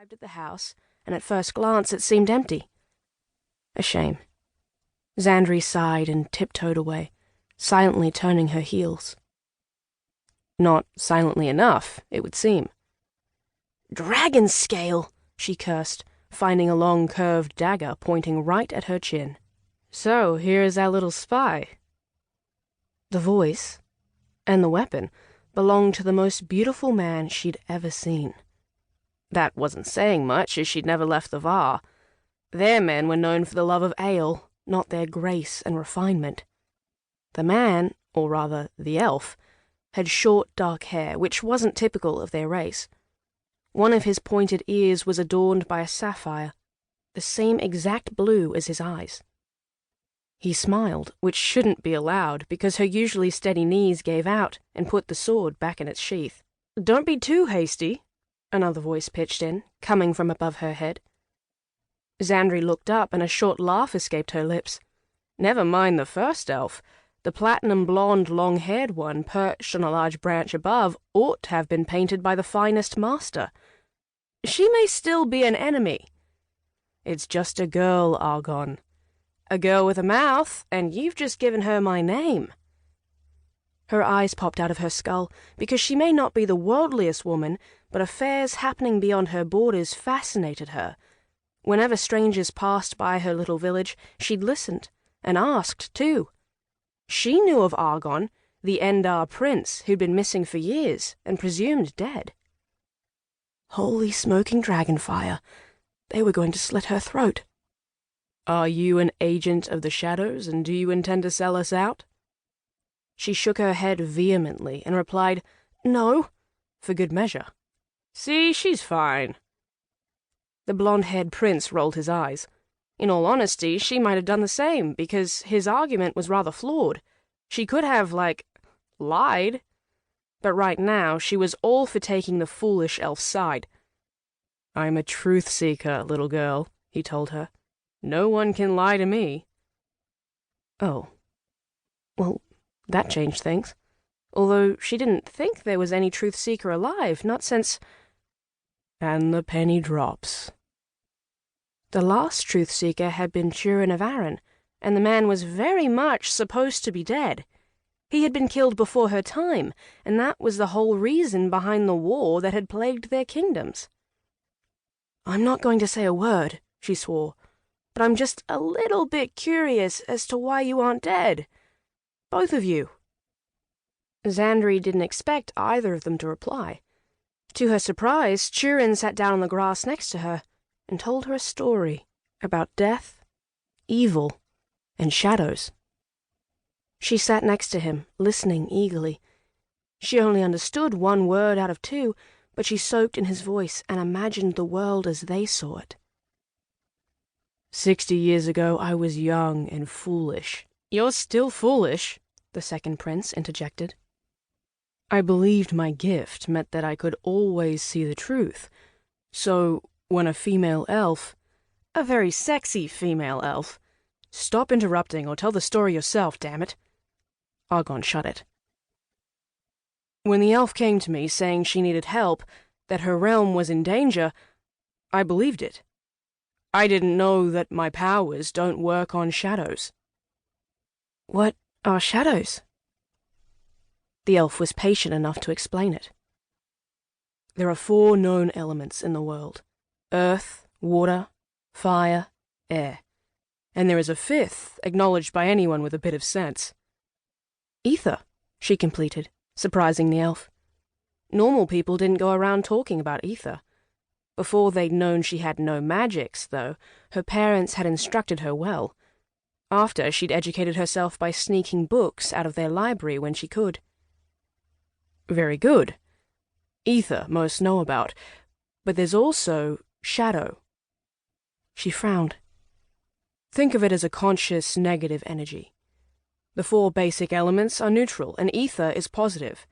arrived at the house, and at first glance it seemed empty. A shame. Xandrie sighed and tiptoed away, silently turning her heels. Not silently enough, it would seem. "Dragon scale!" she cursed, finding a long curved dagger pointing right at her chin. "So here is our little spy." The voice, and the weapon, belonged to the most beautiful man she'd ever seen. That wasn't saying much, as she'd never left the Var. Their men were known for the love of ale, not their grace and refinement. The man, or rather the elf, had short dark hair, which wasn't typical of their race. One of his pointed ears was adorned by a sapphire, the same exact blue as his eyes. He smiled, which shouldn't be allowed, because her usually steady knees gave out and put the sword back in its sheath. "Don't be too hasty," another voice pitched in, coming from above her head. Xandrie looked up, and a short laugh escaped her lips. Never mind the first elf. The platinum-blonde, long-haired one, perched on a large branch above, ought to have been painted by the finest master. "She may still be an enemy." "It's just a girl, Argon. A girl with a mouth, and you've just given her my name." Her eyes popped out of her skull, because she may not be the worldliest woman, but affairs happening beyond her borders fascinated her. Whenever strangers passed by her little village, she'd listened, and asked, too. She knew of Argon, the Endar prince who'd been missing for years and presumed dead. Holy smoking dragonfire! They were going to slit her throat. "Are you an agent of the shadows, and do you intend to sell us out?" She shook her head vehemently and replied, "No," for good measure. "See, she's fine." The blonde-haired prince rolled his eyes. In all honesty, she might have done the same, because his argument was rather flawed. She could have, lied. But right now, she was all for taking the foolish elf's side. "I'm a truth-seeker, little girl," he told her. "No one can lie to me." Oh. Well, that changed things. Although she didn't think there was any truth-seeker alive, not since... And the penny drops. The last truth-seeker had been Turin of Arran, and the man was very much supposed to be dead. He had been killed before her time, and that was the whole reason behind the war that had plagued their kingdoms. "I'm not going to say a word," she swore, "but I'm just a little bit curious as to why you aren't dead. Both of you." Xandrie didn't expect either of them to reply. To her surprise, Turin sat down on the grass next to her and told her a story about death, evil, and shadows. She sat next to him, listening eagerly. She only understood one word out of two, but she soaked in his voice and imagined the world as they saw it. 60 years ago, I was young and foolish." "You're still foolish," the second prince interjected. "I believed my gift meant that I could always see the truth. So, when a female elf, a very sexy female elf— Stop interrupting or tell the story yourself, damn it." Argon shut it. "When the elf came to me saying she needed help, that her realm was in danger, I believed it. I didn't know that my powers don't work on shadows." "What are shadows?" The elf was patient enough to explain it. "There are 4 known elements in the world: earth, water, fire, air. And there is a 5th, acknowledged by anyone with a bit of sense." "Ether," she completed, surprising the elf. Normal people didn't go around talking about ether. Before they'd known she had no magics, though, her parents had instructed her well. After, she'd educated herself by sneaking books out of their library when she could. "Very good. Ether most know about, but there's also shadow." She frowned. "Think of it as a conscious negative energy. The 4 basic elements are neutral, and ether is positive.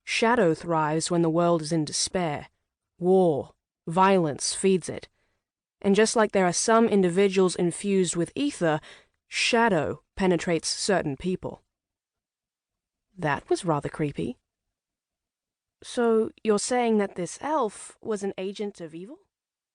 Shadow thrives when the world is in despair. War, violence feeds it. And just like there are some individuals infused with ether, shadow penetrates certain people." That was rather creepy. "So you're saying that this elf was an agent of evil?"